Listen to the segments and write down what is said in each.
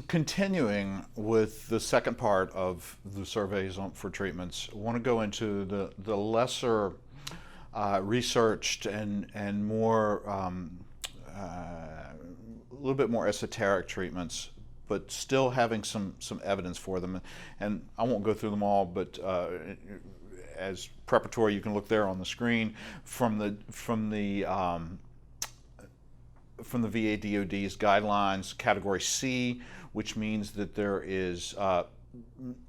Continuing with the second part of the surveys for treatments, I want to go into the lesser researched and more a little bit more esoteric treatments, but still having some evidence for them. And I won't go through them all, but as preparatory, you can look there on the screen from the VA DoD's guidelines, Category C, which means that there is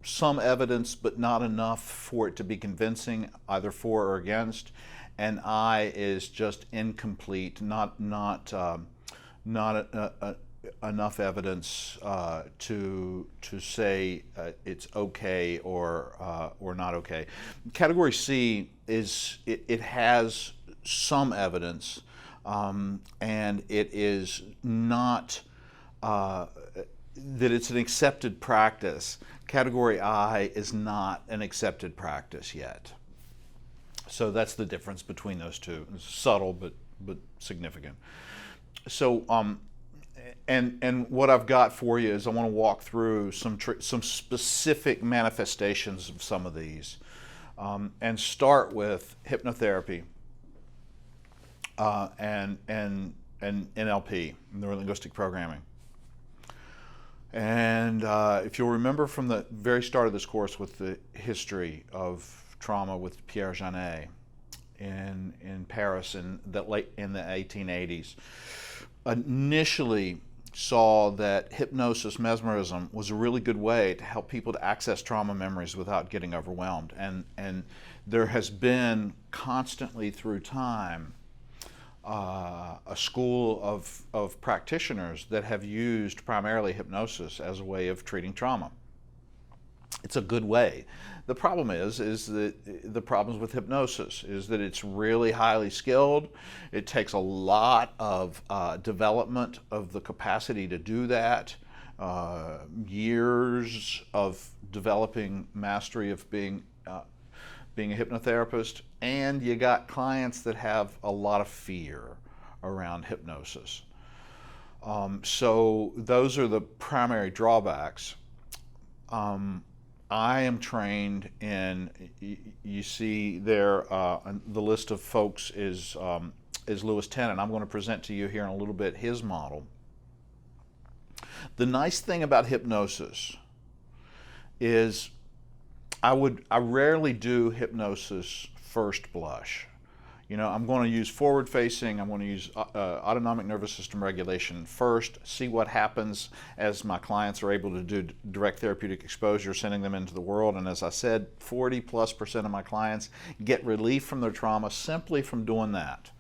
some evidence, but not enough for it to be convincing, either for or against. And I is just incomplete, not enough evidence to say it's okay or not okay. Category C is it has some evidence. And it is not that it's an accepted practice. Category I is not an accepted practice yet. So that's the difference between those two. It's subtle but significant. So and what I've got for you is I want to walk through some specific manifestations of some of these, and start with hypnotherapy. And NLP, neurolinguistic programming. And if you'll remember from the very start of this course with the history of trauma with Pierre in Paris in the 1880s, initially saw that hypnosis, mesmerism, was a really good way to help people to access trauma memories without getting overwhelmed. And there has been constantly through time a school of practitioners that have used primarily hypnosis as a way of treating trauma. It's a good way. The problem is that the problems with hypnosis is that it's really highly skilled. It takes a lot of development of the capacity to do that, years of developing mastery of being a hypnotherapist, and you got clients that have a lot of fear around hypnosis. So those are the primary drawbacks. I am trained in, you see there, the list of folks is Lewis Tennant. I'm going to present to you here in a little bit his model. The nice thing about hypnosis is I rarely do hypnosis first blush. You know, I'm going to use forward facing, I'm going to use autonomic nervous system regulation first, see what happens as my clients are able to do direct therapeutic exposure, sending them into the world. And as I said, 40+% of my clients get relief from their trauma simply from doing that.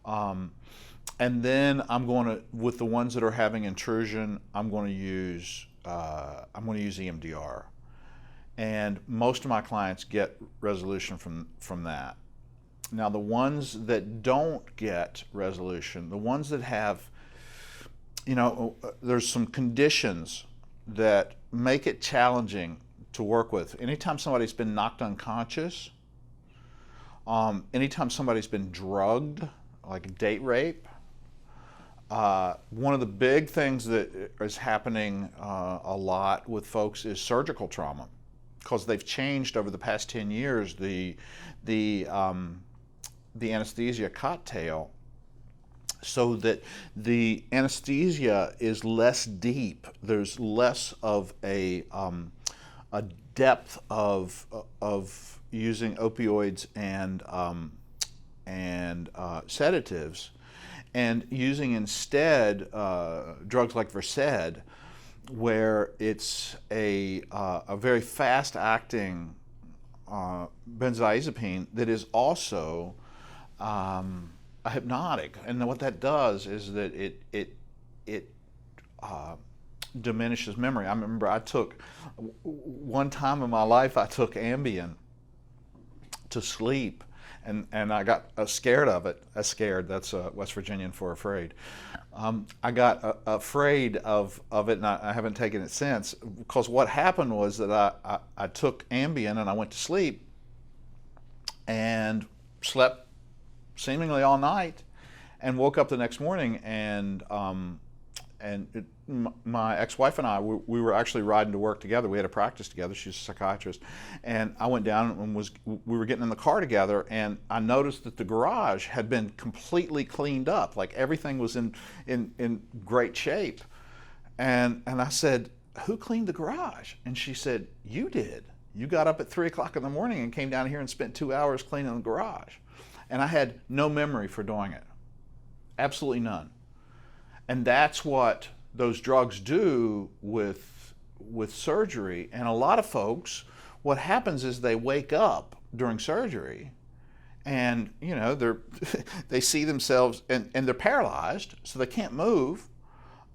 And then I'm going to, with the ones that are having intrusion, I'm going to use EMDR. And most of my clients get resolution from that. Now, the ones that don't get resolution, the ones that have, you know, there's some conditions that make it challenging to work with. Anytime somebody's been knocked unconscious, anytime somebody's been drugged, like date rape, one of the big things that is happening a lot with folks is surgical trauma, because they've changed over the past 10 years the anesthesia cocktail, so that the anesthesia is less deep. There's less of a depth of using opioids and sedatives, and using instead drugs like Burcelli, where it's a very fast-acting benzodiazepine that is also a hypnotic. And what that does is that it diminishes memory. I remember one time in my life I took Ambien to sleep, and I got scared of it. Scared, that's West Virginian for afraid. I got afraid of it, and I haven't taken it since, because what happened was that I took Ambien and I went to sleep and slept seemingly all night, and woke up the next morning and my ex-wife and I, we were actually riding to work together. We had a practice together. She's a psychiatrist, and I went down and we were getting in the car together, and I noticed that the garage had been completely cleaned up, like everything was in great shape. And I said, "Who cleaned the garage?" And she said, "You did. You got up at 3 o'clock in the morning and came down here and spent 2 hours cleaning the garage." And I had no memory for doing it. Absolutely none. And that's what those drugs do with surgery. And a lot of folks, what happens is they wake up during surgery and, you know, they see themselves and they're paralyzed, so they can't move.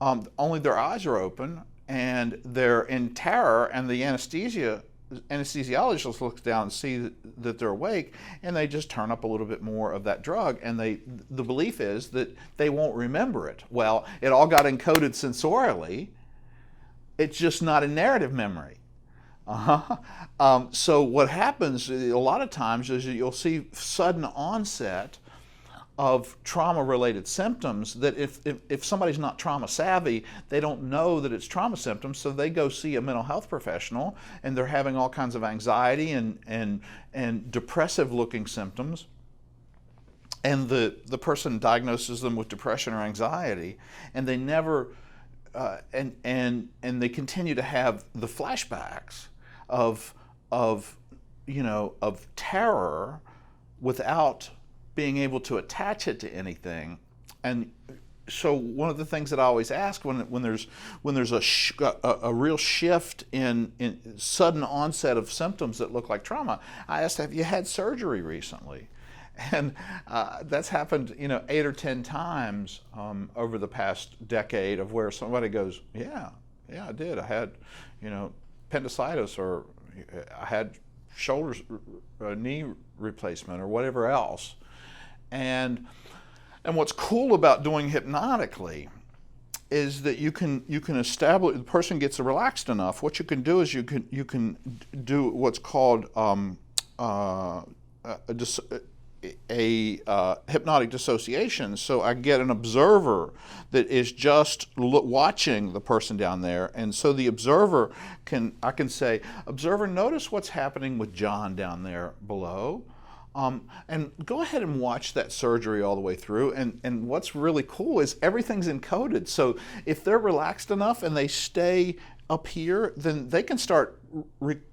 Only their eyes are open and they're in terror, and the anesthesiologist looks down and sees that they're awake, and they just turn up a little bit more of that drug, and the belief is that they won't remember it. Well, it all got encoded sensorially. It's just not a narrative memory. So what happens a lot of times is you'll see sudden onset of trauma-related symptoms that if somebody's not trauma savvy, they don't know that it's trauma symptoms, so they go see a mental health professional and they're having all kinds of anxiety and depressive looking symptoms, and the person diagnoses them with depression or anxiety, and they never and they continue to have the flashbacks of terror without being able to attach it to anything. And so one of the things that I always ask when there's a real shift in sudden onset of symptoms that look like trauma, I ask, have you had surgery recently? And that's happened 8 or 10 times over the past decade, of where somebody goes, yeah, I did. I had appendicitis, or I had knee replacement, or whatever else. And what's cool about doing hypnotically is that you can establish, the person gets relaxed enough. What you can do is you can do what's called hypnotic dissociation. So I get an observer that is just watching the person down there, and so the observer I can say, "Observer, notice what's happening with John down there below. And go ahead and watch that surgery all the way through." And what's really cool is everything's encoded. So if they're relaxed enough and they stay up here, then they can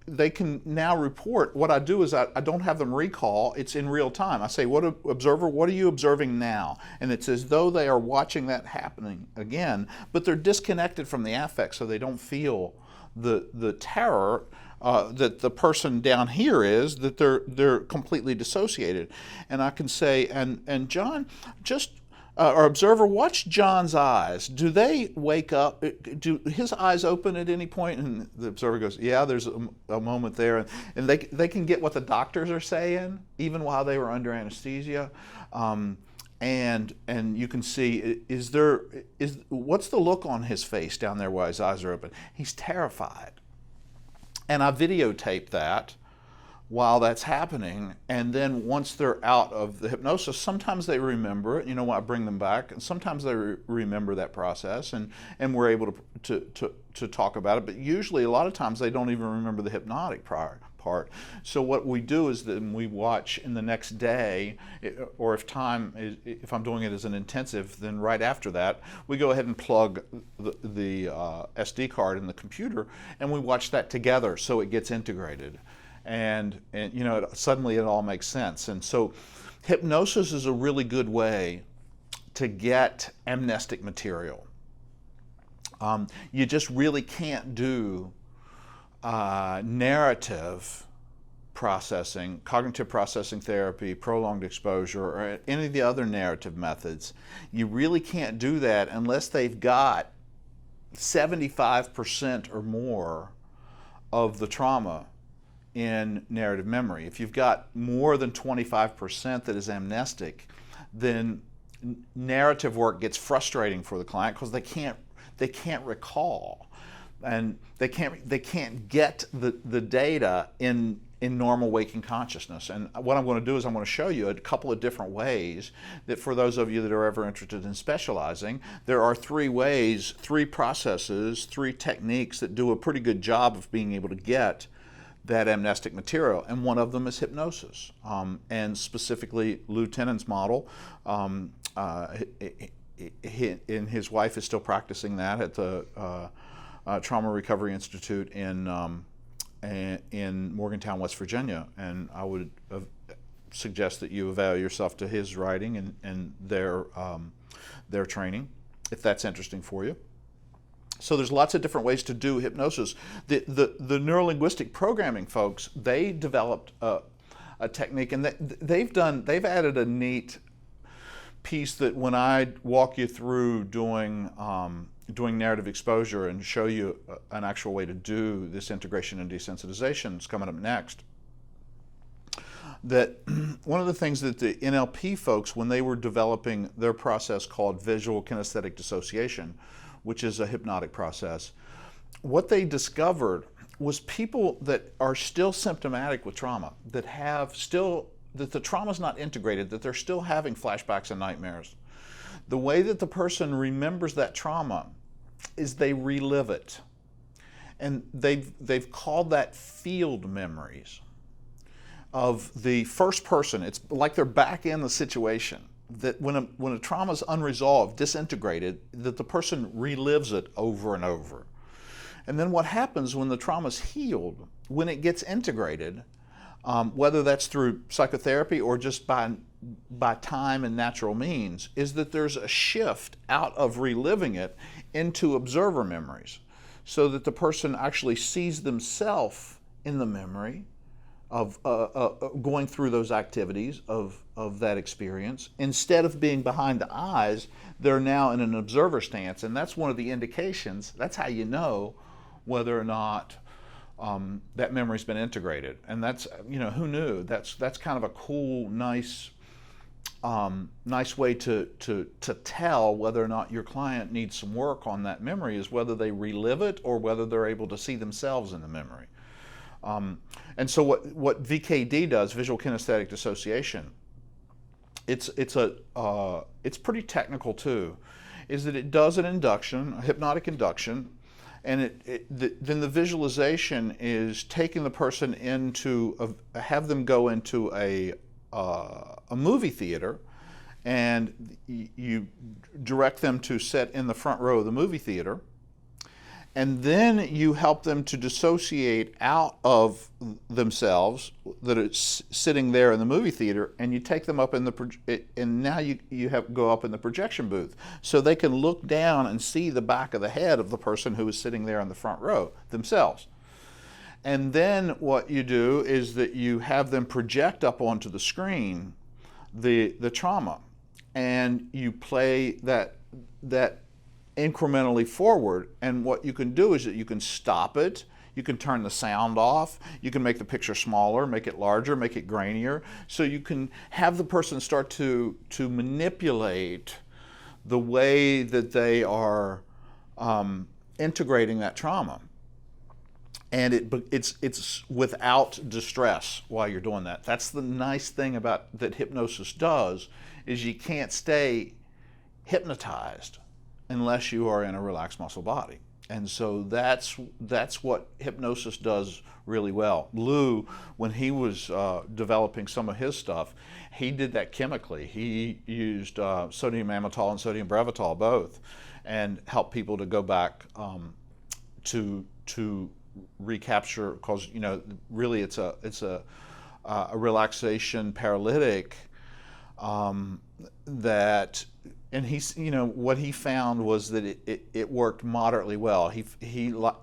they can now report. What I do is I don't have them recall. It's in real time. I say, "Observer, what are you observing now?" And it's as though they are watching that happening again, but they're disconnected from the affect, so they don't feel the terror that the person down here is, that they're completely dissociated. And I can say, and John, or observer, watch John's eyes. Do they wake up? Do his eyes open at any point? And the observer goes, "Yeah, there's a moment there." And they can get what the doctors are saying even while they were under anesthesia. And you can see, what's the look on his face down there while his eyes are open? He's terrified. And I videotape that while that's happening, and then once they're out of the hypnosis, sometimes they remember it. I bring them back, and sometimes they remember that process, and we're able to talk about it. But usually, a lot of times, they don't even remember the hypnotic part. So what we do is then we watch in the next day, or if I'm doing it as an intensive, then right after that, we go ahead and plug the SD card in the computer, and we watch that together so it gets integrated. And suddenly it all makes sense. And so hypnosis is a really good way to get amnestic material. You just really can't do narrative processing, cognitive processing therapy, prolonged exposure, or any of the other narrative methods. You really can't do that unless they've got 75% or more of the trauma in narrative memory. If you've got more than 25% that is amnestic, then narrative work gets frustrating for the client because they can't recall, and they can't get the data in in normal waking consciousness. And what I'm going to do is I'm going to show you a couple of different ways that, for those of you that are ever interested in specializing, there are 3 ways, 3 processes, 3 techniques that do a pretty good job of being able to get that amnestic material, and one of them is hypnosis, and specifically Lou Tennant's model. And his wife is still practicing that at the Trauma Recovery Institute in Morgantown, West Virginia, and I would suggest that you avail yourself to his writing and their training, if that's interesting for you. So there's lots of different ways to do hypnosis. The neurolinguistic programming folks, they developed a technique, and they've added a neat piece that when I walk you through doing narrative exposure and show you an actual way to do this integration and desensitization, it's coming up next. That one of the things that the NLP folks, when they were developing their process called visual kinesthetic dissociation, which is a hypnotic process, what they discovered was people that are still symptomatic with trauma, that the trauma's not integrated, that they're still having flashbacks and nightmares. The way that the person remembers that trauma is they relive it. And they've called that field memories of the first person. It's like they're back in the situation. That when a trauma is unresolved, disintegrated, that the person relives it over and over. And then what happens when the trauma is healed, when it gets integrated, whether that's through psychotherapy or just by time and natural means, is that there's a shift out of reliving it into observer memories, so that the person actually sees themselves in the memory of going through those activities of that experience. Instead of being behind the eyes, they're now in an observer stance, and that's one of the indications. That's how you know whether or not that memory's been integrated. And that's, who knew? That's kind of a cool, nice way to tell whether or not your client needs some work on that memory, is whether they relive it or whether they're able to see themselves in the memory. And so what VKD does, visual kinesthetic dissociation, it's pretty technical too, is that it does an induction, a hypnotic induction, and then the visualization is taking the person have them go into a movie theater, and you direct them to sit in the front row of the movie theater, and then you help them to dissociate out of themselves that it's sitting there in the movie theater, and you take them up and now you go up in the projection booth, so they can look down and see the back of the head of the person who is sitting there in the front row themselves. And then what you do is that you have them project up onto the screen the trauma, and you play that incrementally forward. And what you can do is that you can stop it, you can turn the sound off, you can make the picture smaller, make it larger, make it grainier, so you can have the person start to manipulate the way that they are integrating that trauma. And it's without distress while you're doing that. That's the nice thing about that hypnosis does, is you can't stay hypnotized unless you are in a relaxed muscle body. And so that's what hypnosis does really well. Lou, when he was developing some of his stuff, he did that chemically. He used sodium amytal and sodium brevitol both, and helped people to go back to recapture, because really it's a relaxation paralytic that. And what he found was that it worked moderately well. He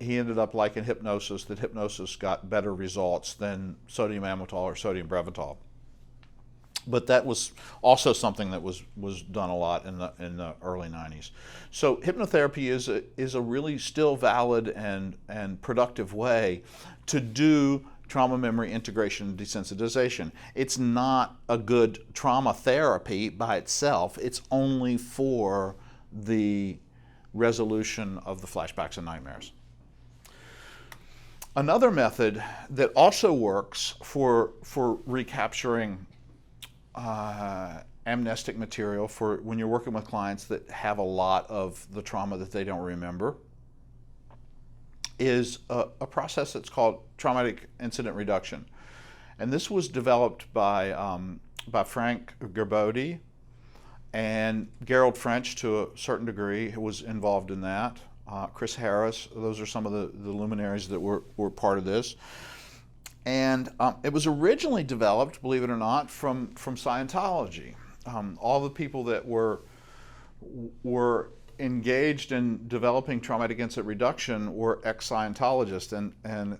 ended up liking hypnosis, that hypnosis got better results than sodium amytal or sodium brevitol. But that was also something that was done a lot in the early 90s. So hypnotherapy is a really still valid and productive way to do trauma memory integration and desensitization. It's not a good trauma therapy by itself. It's only for the resolution of the flashbacks and nightmares. Another method that also works for recapturing amnestic material for when you're working with clients that have a lot of the trauma that they don't remember is a process that's called traumatic incident reduction. And this was developed by Frank Gerbode, and Gerald French to a certain degree was involved in that. Chris Harris, those are some of the luminaries that were part of this. And it was originally developed, believe it or not, from Scientology. All the people that were engaged in developing traumatic incident reduction were ex-Scientologists. And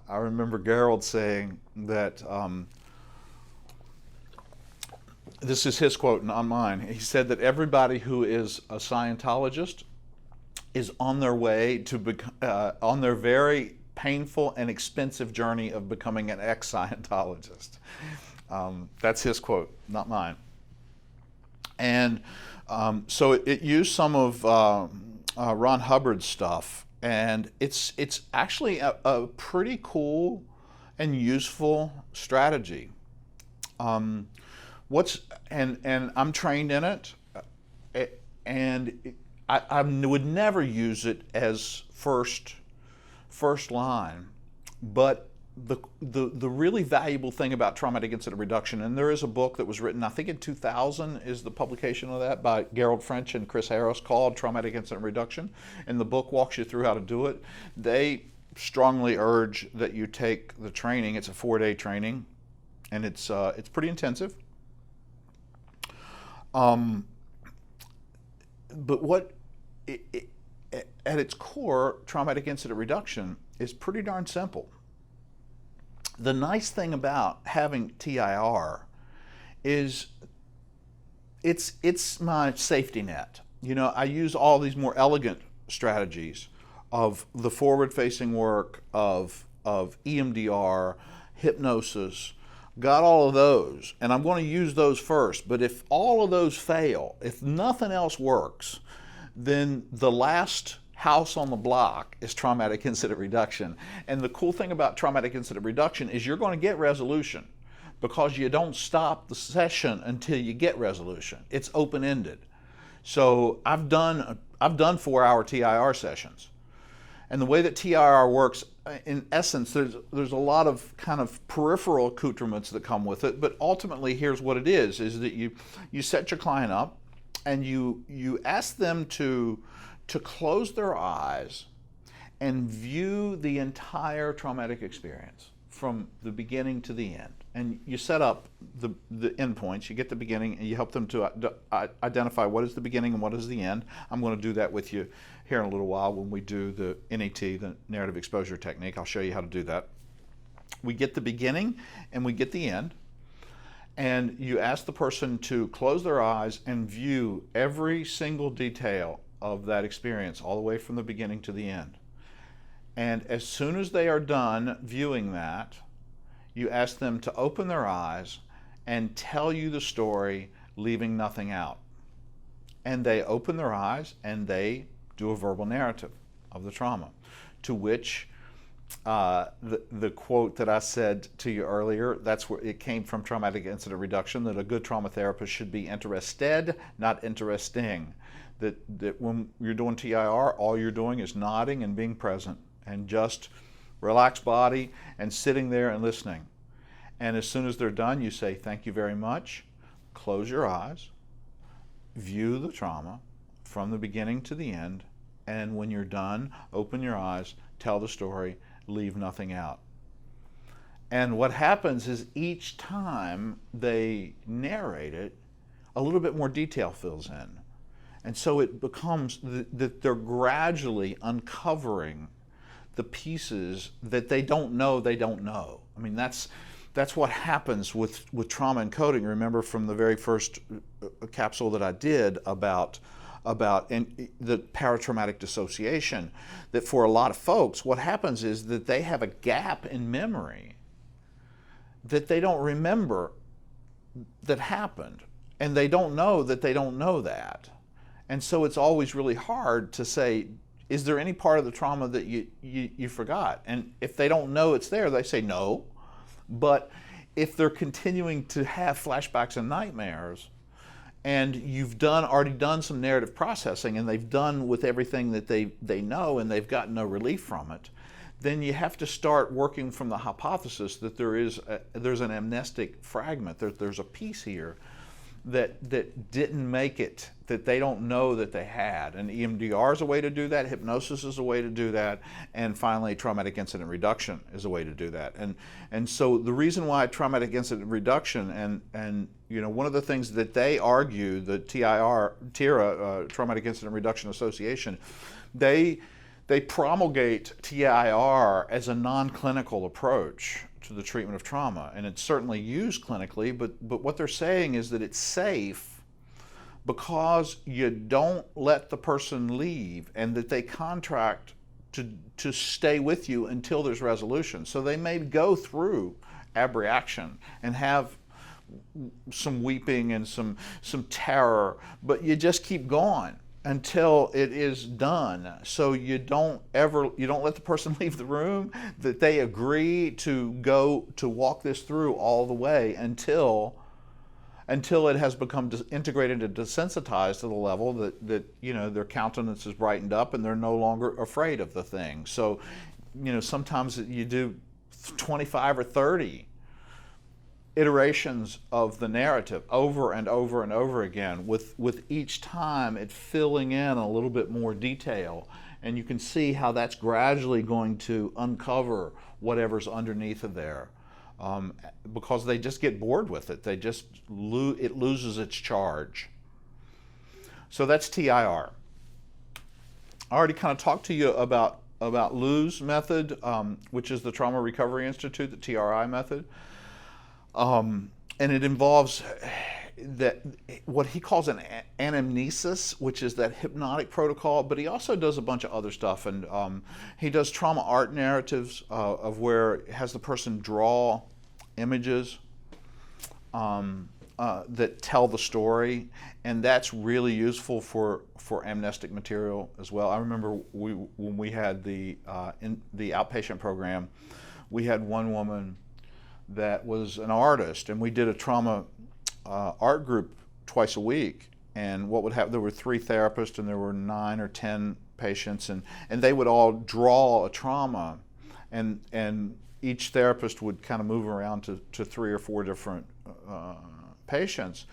I remember Gerald saying that, this is his quote, not mine. He said that everybody who is a Scientologist is on their way to on their very painful and expensive journey of becoming an ex-Scientologist. That's his quote, not mine. And so it used some of Ron Hubbard's stuff, and it's actually a pretty cool and useful strategy. And I'm trained in it, and I would never use it as first line, but the really valuable thing about traumatic incident reduction, and there is a book that was written, I think in 2000 is the publication of that, by Gerald French and Chris Harris, called Traumatic Incident Reduction, and the book walks you through how to do it. They strongly urge that you take the training. It's a 4-day training, and it's pretty intensive. But at its core, traumatic incident reduction is pretty darn simple. The nice thing about having TIR is it's my safety net. You know, I use all these more elegant strategies of the forward-facing work of EMDR, hypnosis, got all of those, and I'm going to use those first. But if all of those fail, if nothing else works, then the last house on the block is traumatic incident reduction. And the cool thing about traumatic incident reduction is you're going to get resolution, because you don't stop the session until you get resolution. It's open-ended. So I've done 4-hour TIR sessions. And the way that TIR works, in essence, there's a lot of kind of peripheral accoutrements that come with it, but ultimately here's what it is that you set your client up, and you ask them to close their eyes and view the entire traumatic experience from the beginning to the end. And you set up the endpoints. You get the beginning, and you help them to identify what is the beginning and what is the end. I'm going to do that with you here in a little while when we do the NET, the narrative exposure technique. I'll show you how to do that. We get the beginning and we get the end. And you ask the person to close their eyes and view every single detail of that experience, all the way from the beginning to the end. And as soon as they are done viewing that, you ask them to open their eyes and tell you the story, leaving nothing out. And they open their eyes and they do a verbal narrative of the trauma, to which the quote that I said to you earlier, that's where it came from, traumatic incident reduction, that a good trauma therapist should be interested, not interesting. That when you're doing TIR, all you're doing is nodding and being present, and just relaxed body and sitting there and listening. And as soon as they're done, you say, thank you very much, close your eyes, view the trauma from the beginning to the end, and when you're done, open your eyes, tell the story, leave nothing out. And what happens is each time they narrate it, a little bit more detail fills in. And so it becomes that they're gradually uncovering the pieces that they don't know they don't know. I mean, that's what happens with trauma encoding. Remember from the very first capsule that I did about the paratraumatic dissociation, that for a lot of folks, what happens is that they have a gap in memory that they don't remember that happened, and they don't know that they don't know that. And so it's always really hard to say, is there any part of the trauma that you forgot? And if they don't know it's there, they say no. But if they're continuing to have flashbacks and nightmares, and you've already done some narrative processing, and they've done with everything that they know, and they've gotten no relief from it, then you have to start working from the hypothesis that there's an amnestic fragment, there's a piece here that didn't make it, that they don't know that they had. And EMDR is a way to do that, hypnosis is a way to do that, and finally traumatic incident reduction is a way to do that. And so the reason why traumatic incident reduction, and you know, one of the things that they argue, the TIRA, Traumatic Incident Reduction Association, they promulgate TIR as a non-clinical approach to the treatment of trauma, and it's certainly used clinically, but what they're saying is that it's safe because you don't let the person leave, and that they contract to stay with you until there's resolution. So they may go through abreaction and have some weeping and some terror, but you just keep going until it is done. So you don't let the person leave the room, that they agree to walk this through all the way until it has become integrated and desensitized to the level that you know, their countenance is brightened up and they're no longer afraid of the thing. So, you know, sometimes you do 25 or 30 iterations of the narrative over and over and over again, with each time it filling in a little bit more detail, and you can see how that's gradually going to uncover whatever's underneath of there, because they just get bored with it. It loses its charge. So that's TIR. I already kind of talked to you about Lou's method, which is the Trauma Recovery Institute, the TRI method. And it involves what he calls an anamnesis, which is that hypnotic protocol, but he also does a bunch of other stuff. And he does trauma art narratives of where it has the person draw images that tell the story, and that's really useful for amnestic material as well. I remember when we had in the outpatient program, we had one woman that was an artist, and we did a trauma art group twice a week. And what would happen, there were 3 therapists and there were 9 or 10 patients, and they would all draw a trauma, and each therapist would kind of move around to 3 or 4 different patients,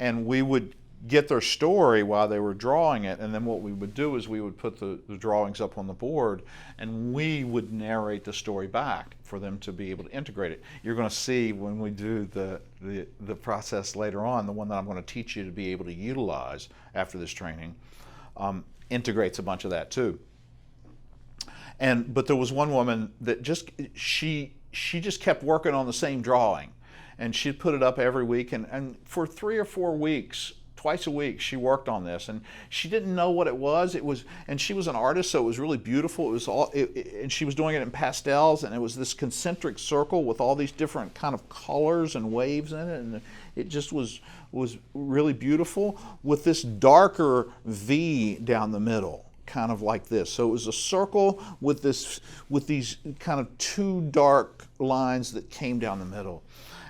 and we would get their story while they were drawing it, and then what we would do is we would put the drawings up on the board, and we would narrate the story back for them to be able to integrate it. You're going to see when we do the process later on, the one that I'm going to teach you to be able to utilize after this training, integrates a bunch of that too. But there was one woman that she just kept working on the same drawing, and she'd put it up every week, and for 3 or 4 weeks, twice a week, she worked on this, and she didn't know what it was. And she was an artist, so it was really beautiful. It was and she was doing it in pastels, and it was this concentric circle with all these different kind of colors and waves in it, and it just was really beautiful, with this darker V down the middle, kind of like this. So it was a circle with these kind of 2 dark lines that came down the middle.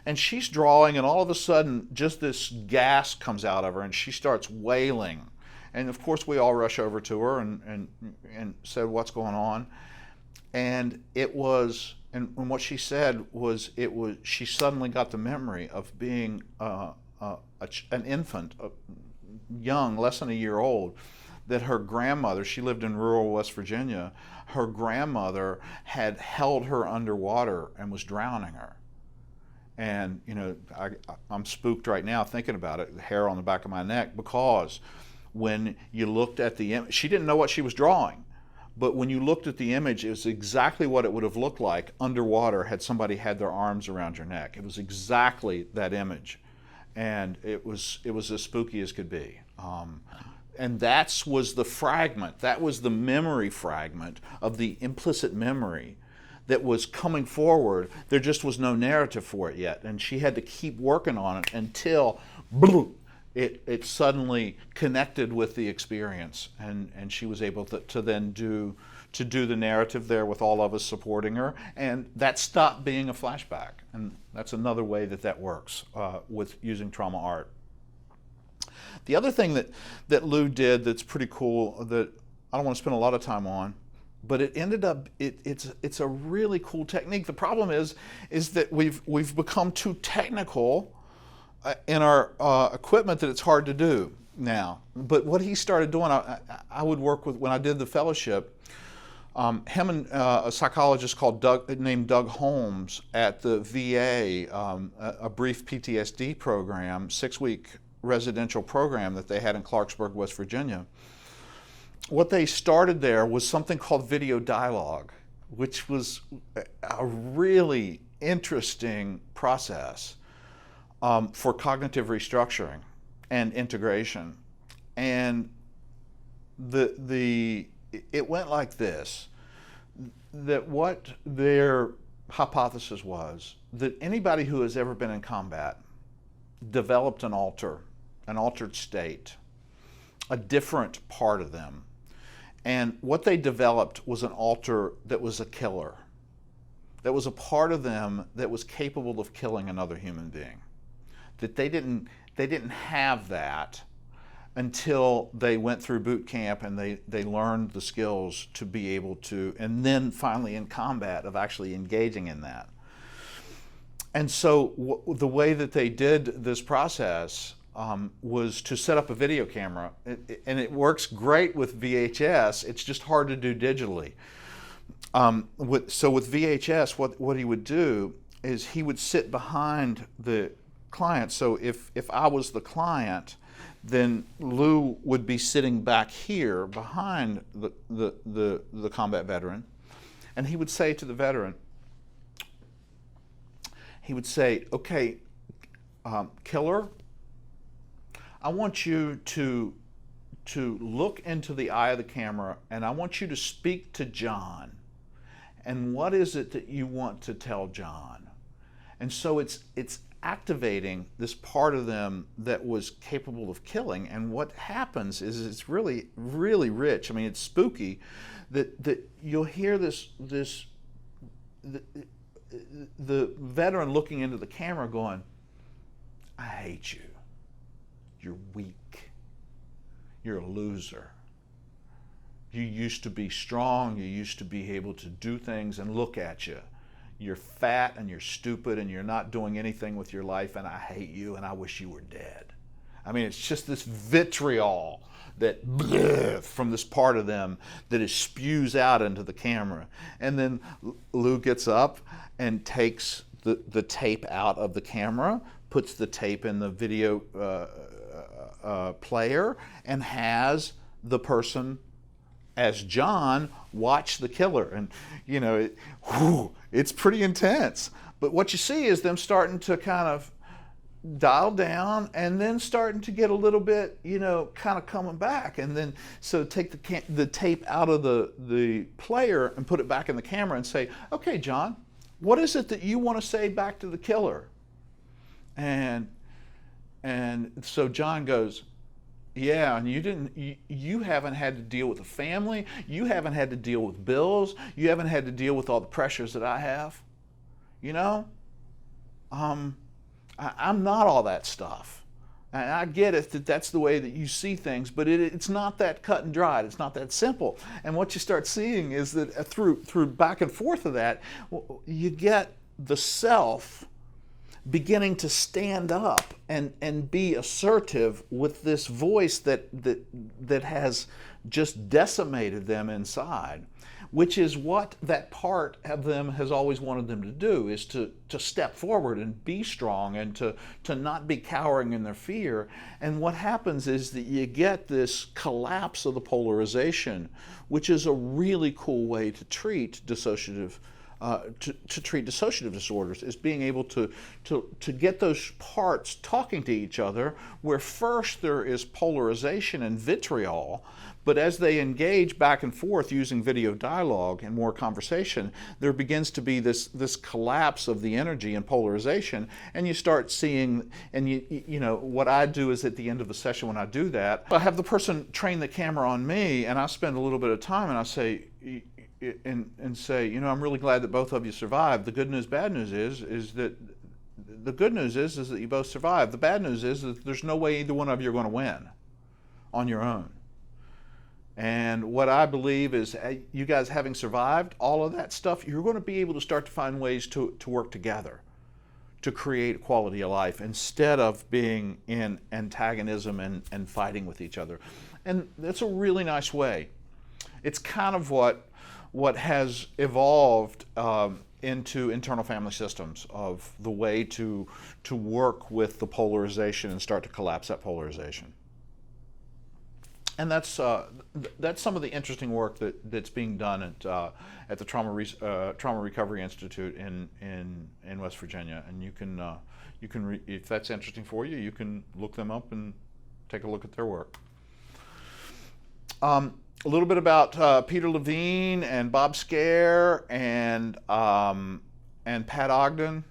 And she's drawing, and all of a sudden, just this gas comes out of her, and she starts wailing. And of course, we all rush over to her and said, "What's going on?" And what she said was, she suddenly got the memory of being an infant, young, less than a year old, that her grandmother, she lived in rural West Virginia, her grandmother had held her underwater and was drowning her. And, you know, I'm spooked right now thinking about it, the hair on the back of my neck, because when you looked at the image, she didn't know what she was drawing, but when you looked at the image, it was exactly what it would have looked like underwater had somebody had their arms around your neck. It was exactly that image, and it was as spooky as could be. And that was the fragment, that was the memory fragment of the implicit memory that was coming forward. There just was no narrative for it yet, and she had to keep working on it until it suddenly connected with the experience, and she was able to then do the narrative there with all of us supporting her, and that stopped being a flashback. And that's another way that works with using trauma art. The other thing that Lou did that's pretty cool, that I don't want to spend a lot of time on, but it ended up, it's a really cool technique. The problem is that we've become too technical in our equipment that it's hard to do now. But what he started doing, I would work with, when I did the fellowship, him and a psychologist named Doug Holmes at the VA, a brief PTSD program, 6-week residential program that they had in Clarksburg, West Virginia. What they started there was something called video dialogue, which was a really interesting process for cognitive restructuring and integration. And it went like this, that what their hypothesis was, that anybody who has ever been in combat developed an altered state, a different part of them. And what they developed was an alter that was a killer. That was a part of them that was capable of killing another human being. That they didn't have that until they went through boot camp and they learned the skills to be able to, and then finally in combat of actually engaging in that. And so the way that they did this process was to set up a video camera, and it works great with VHS. It's just hard to do digitally. So with VHS, what he would do is he would sit behind the client. So if I was the client, then Lou would be sitting back here behind the combat veteran, and he would say to the veteran, he would say, okay, killer, I want you to look into the eye of the camera, and I want you to speak to John. And what is it that you want to tell John? And so it's activating this part of them that was capable of killing. And what happens is it's really, really rich. I mean, it's spooky that you'll hear the veteran looking into the camera going, I hate you. You're weak. You're a loser. You used to be strong. You used to be able to do things, and look at you. You're fat and you're stupid and you're not doing anything with your life, and I hate you and I wish you were dead. I mean, it's just this vitriol that from this part of them that it spews out into the camera. And then Lou gets up and takes the tape out of the camera, puts the tape in the video player, and has the person, as John, watch the killer. And you know, it's pretty intense. But what you see is them starting to kind of dial down, and then starting to get a little bit, you know, kind of coming back. And then so take the tape out of the player and put it back in the camera and say, okay, John, what is it that you want to say back to the killer? And so John goes, yeah, and you haven't had to deal with a family, you haven't had to deal with bills, you haven't had to deal with all the pressures that I have. You know, I'm not all that stuff. And I get it that that's the way that you see things, but it's not that cut and dried. It's not that simple. And what you start seeing is that through back and forth of that, you get the self beginning to stand up and be assertive with this voice that has just decimated them inside, which is what that part of them has always wanted them to do, is to step forward and be strong and to not be cowering in their fear. And what happens is that you get this collapse of the polarization, which is a really cool way to treat dissociative to treat dissociative disorders, is being able to get those parts talking to each other, where first there is polarization and vitriol, but as they engage back and forth using video dialogue and more conversation, there begins to be this collapse of the energy and polarization, and you start seeing, and you know, what I do is at the end of the session when I do that, I have the person train the camera on me, and I spend a little bit of time, and I say, and say, you know, I'm really glad that both of you survived. The good news, bad news is that the good news is that you both survived. The bad news is that there's no way either one of you are going to win on your own. And what I believe is, you guys having survived all of that stuff, you're going to be able to start to find ways to work together to create quality of life, instead of being in antagonism and fighting with each other. And that's a really nice way. It's kind of what has evolved into internal family systems, of the way to work with the polarization and start to collapse that polarization. And that's some of the interesting work that's being done at the Trauma Recovery Institute in West Virginia. And you can if that's interesting for you, you can look them up and take a look at their work. A little bit about Peter Levine and Bob Scare and Pat Ogden.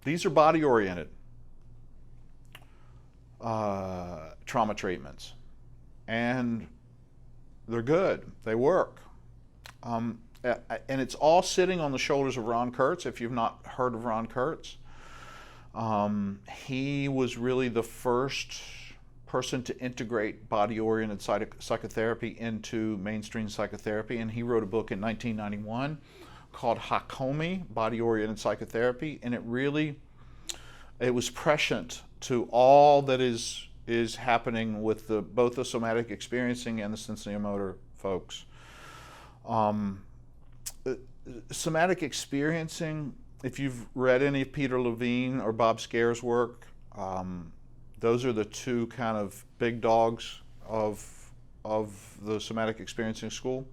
These are body-oriented trauma treatments, and they're good. They work. And it's all sitting on the shoulders of Ron Kurtz. If you've not heard of Ron Kurtz, he was really the first person to integrate body-oriented psychotherapy into mainstream psychotherapy, and he wrote a book in 1991 called Hakomi, Body-Oriented Psychotherapy, and it was prescient to all that is happening with both the somatic experiencing and the sensorimotor folks. Somatic experiencing, if you've read any of Peter Levine or Bob Scare's work, those are the two kind of big dogs of the somatic experiencing school.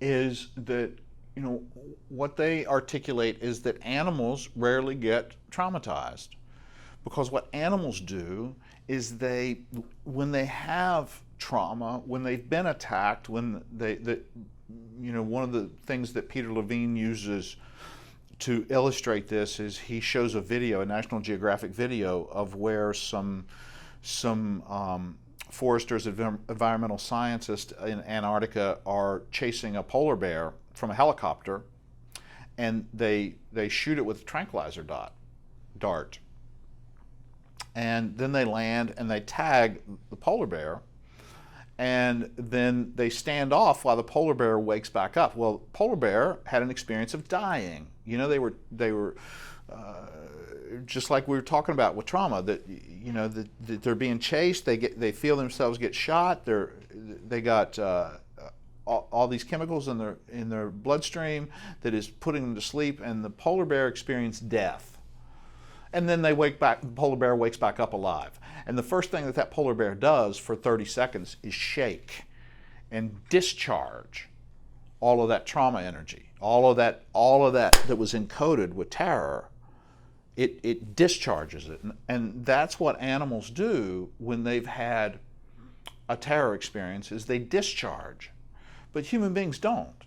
Is that, you know, what they articulate is that animals rarely get traumatized, because what animals do is when they have trauma, when they've been attacked, when you know, one of the things that Peter Levine uses to illustrate this is he shows a video, a National Geographic video, of where some foresters, environmental scientists in Antarctica are chasing a polar bear from a helicopter, and they shoot it with a tranquilizer dart. And then they land and they tag the polar bear, and then they stand off while the polar bear wakes back up. Well, polar bear had an experience of dying. You know, they were just like we were talking about with trauma, that, you know, that they're being chased, they feel themselves get shot, they got all these chemicals in their bloodstream that is putting them to sleep, and the polar bear experienced death. And then they wake back, the polar bear wakes back up alive. And the first thing that polar bear does for 30 seconds is shake and discharge all of that trauma energy, all of that was encoded with terror. It discharges it. And that's what animals do when they've had a terror experience, is they discharge. But human beings don't.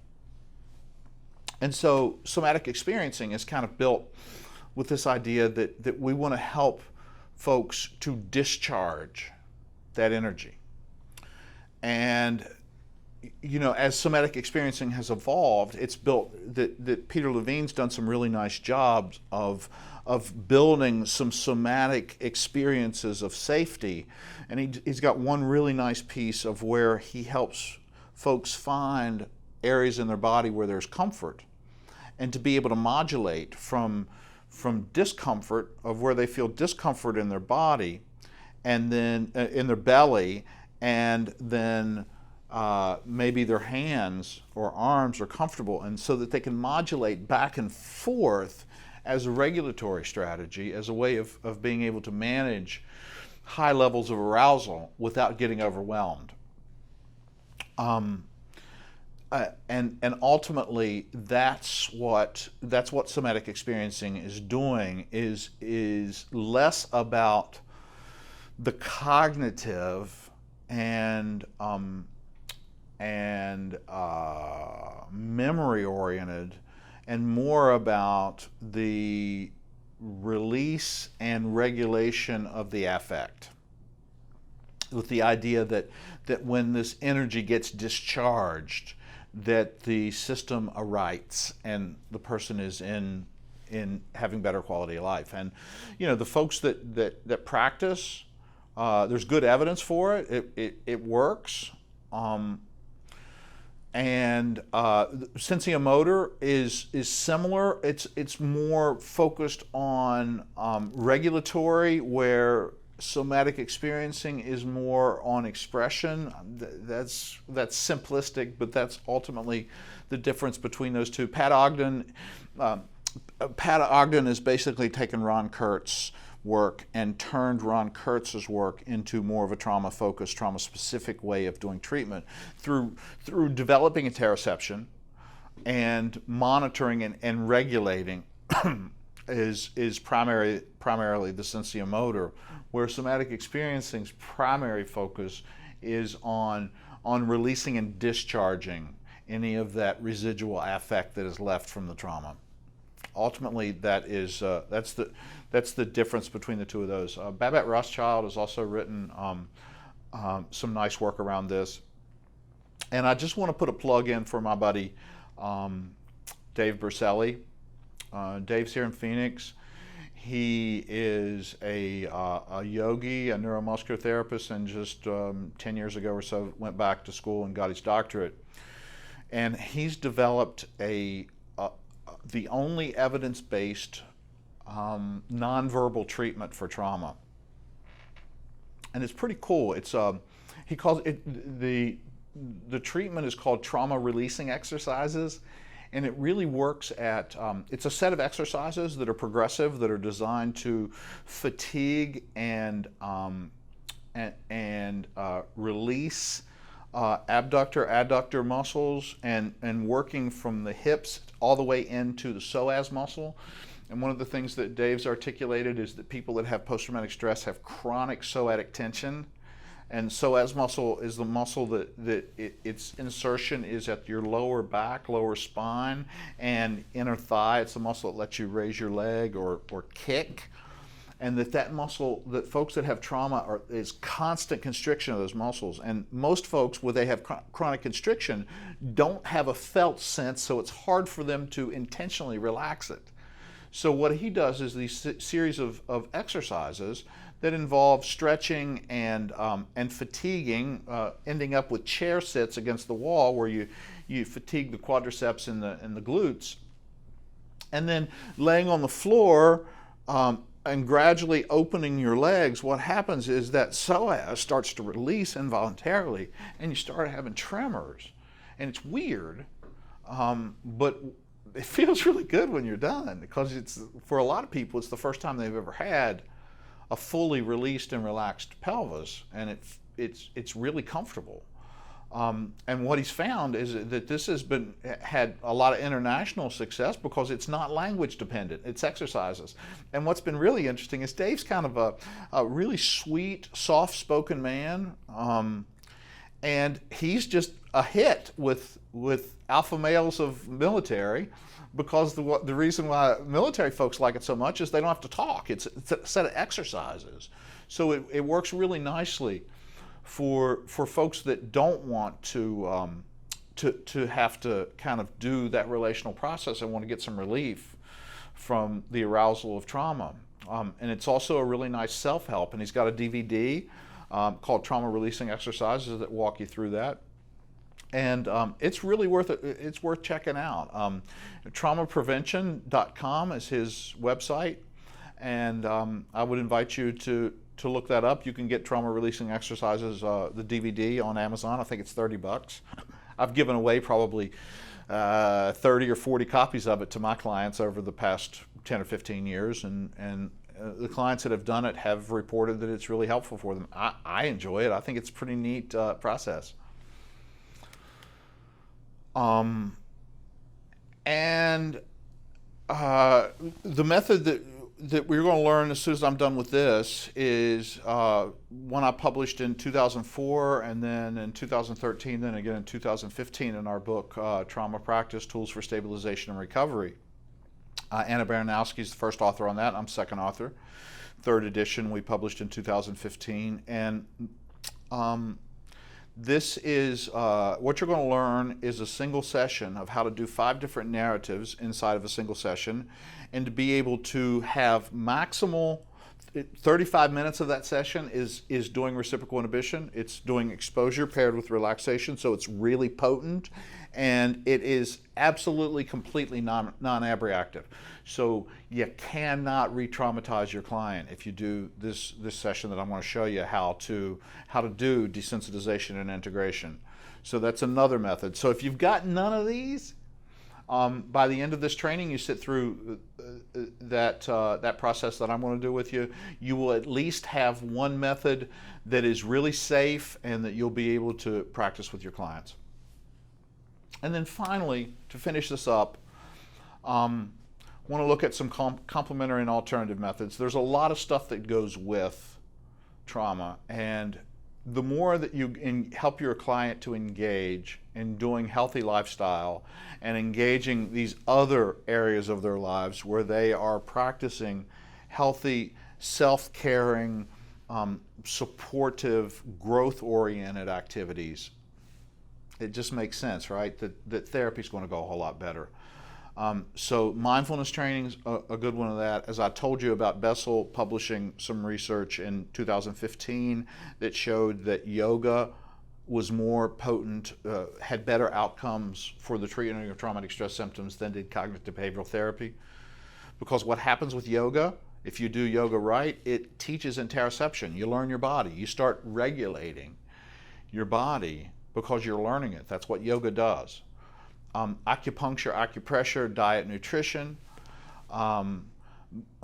And so somatic experiencing is kind of built with this idea that we want to help folks to discharge that energy. And, you know, as somatic experiencing has evolved, it's built that Peter Levine's done some really nice jobs of building some somatic experiences of safety. And he's got one really nice piece of where he helps folks find areas in their body where there's comfort, and to be able to modulate from discomfort, of where they feel discomfort in their body, and then in their belly, and then maybe their hands or arms are comfortable, and so that they can modulate back and forth as a regulatory strategy, as a way of being able to manage high levels of arousal without getting overwhelmed. and ultimately that's what somatic experiencing is doing, is less about the cognitive and memory oriented, and more about the release and regulation of the affect, with the idea that when this energy gets discharged, that the system arights and the person is in having better quality of life. And the folks that practice, there's good evidence for it. It works. And sensing motor is similar. It's more focused on regulatory, where somatic experiencing is more on expression. That's simplistic, but that's ultimately the difference between those two. Pat Ogden has basically taken Ron Kurtz's work and turned Ron Kurtz's work into more of a trauma-focused, trauma-specific way of doing treatment through developing interoception and monitoring and regulating is primarily the sensory-motor, where somatic experiencing's primary focus is on releasing and discharging any of that residual affect that is left from the trauma. Ultimately, that's the difference between the two of those. Babette Rothschild has also written some nice work around this. And I just want to put a plug in for my buddy Dave Burcelli. Dave's here in Phoenix. He is a yogi, a neuromuscular therapist, and just 10 years ago or so went back to school and got his doctorate. And he's developed the only evidence-based nonverbal treatment for trauma, and it's pretty cool. It's he calls it the treatment is called trauma releasing exercises, and it really works at it's a set of exercises that are progressive, that are designed to fatigue and release abductor muscles, and working from the hips all the way into the psoas muscle. And one of the things that Dave's articulated is that people that have post-traumatic stress have chronic psoatic tension. And psoas muscle is the muscle that its insertion is at your lower back, lower spine, and inner thigh. It's the muscle that lets you raise your leg or kick. And that muscle, that folks that have trauma is constant constriction of those muscles. And most folks, when they have chronic constriction, don't have a felt sense, so it's hard for them to intentionally relax it. So what he does is these series of exercises that involve stretching and fatiguing, ending up with chair sits against the wall where you fatigue the quadriceps and the glutes, and then laying on the floor and gradually opening your legs. What happens is that psoas starts to release involuntarily, and you start having tremors, and it's weird, but it feels really good when you're done, because it's, for a lot of people, it's the first time they've ever had a fully released and relaxed pelvis, and it's really comfortable. And what he's found is that this has had a lot of international success because it's not language dependent, it's exercises. And what's been really interesting is Dave's kind of a really sweet, soft-spoken man, and he's just a hit with alpha males of military, because the reason why military folks like it so much is they don't have to talk. It's a set of exercises. So it works really nicely for folks that don't want to have to kind of do that relational process and want to get some relief from the arousal of trauma. And it's also a really nice self-help. And he's got a DVD called Trauma Releasing Exercises that walk you through that. And it's really worth it. It's worth checking out. Traumaprevention.com is his website, and I would invite you to look that up. You can get Trauma Releasing Exercises, the DVD, on Amazon. I think it's $30. I've given away probably 30 or 40 copies of it to my clients over the past 10 or 15 years, and the clients that have done it have reported that it's really helpful for them. I enjoy it. I think it's a pretty neat process. Um, and the method that we're going to learn as soon as I'm done with this is one I published in 2004, and then in 2013, then again in 2015 in our book, Trauma Practice, Tools for Stabilization and Recovery. Anna Baranowski is the first author on that. I'm second author. Third edition we published in 2015. And this is, what you're going to learn is a single session of how to do 5 different narratives inside of a single session, and to be able to have maximal 35 minutes of that session is doing reciprocal inhibition. It's doing exposure paired with relaxation, so it's really potent, and it is absolutely completely non-abreactive. So you cannot re-traumatize your client if you do this session that I'm going to show you how to do desensitization and integration. So that's another method. So if you've got none of these, by the end of this training, you sit through that process that I'm going to do with you, you will at least have one method that is really safe and that you'll be able to practice with your clients. And then finally, to finish this up, I want to look at some complementary and alternative methods. There's a lot of stuff that goes with trauma, and the more that you help your client to engage in doing healthy lifestyle and engaging these other areas of their lives where they are practicing healthy, self-caring, supportive, growth-oriented activities, it just makes sense, right? That therapy is going to go a whole lot better. So mindfulness training is a good one of that. As I told you about Bessel publishing some research in 2015 that showed that yoga was more potent, had better outcomes for the treatment of traumatic stress symptoms than did cognitive behavioral therapy. Because what happens with yoga, if you do yoga right, it teaches interoception. You learn your body. You start regulating your body because you're learning it. That's what yoga does. Acupuncture, acupressure, diet, nutrition,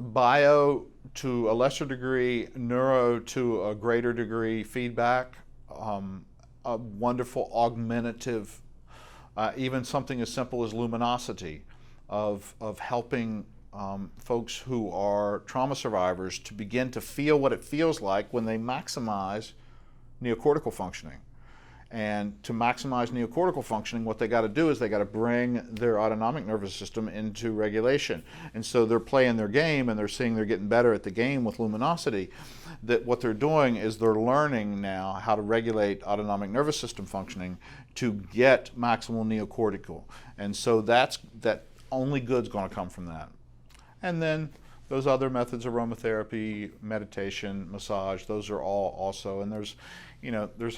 bio to a lesser degree, neuro to a greater degree, feedback, a wonderful augmentative, even something as simple as luminosity of helping folks who are trauma survivors to begin to feel what it feels like when they maximize neocortical functioning. And to maximize neocortical functioning, what they got to do is they got to bring their autonomic nervous system into regulation. And so they're playing their game, and they're seeing they're getting better at the game with luminosity. That what they're doing is they're learning now how to regulate autonomic nervous system functioning to get maximal neocortical. And so that only good's going to come from that. And then those other methods, aromatherapy, meditation, massage, those are all also, and there's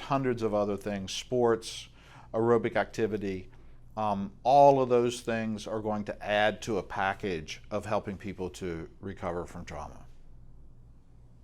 hundreds of other things, sports, aerobic activity, all of those things are going to add to a package of helping people to recover from trauma.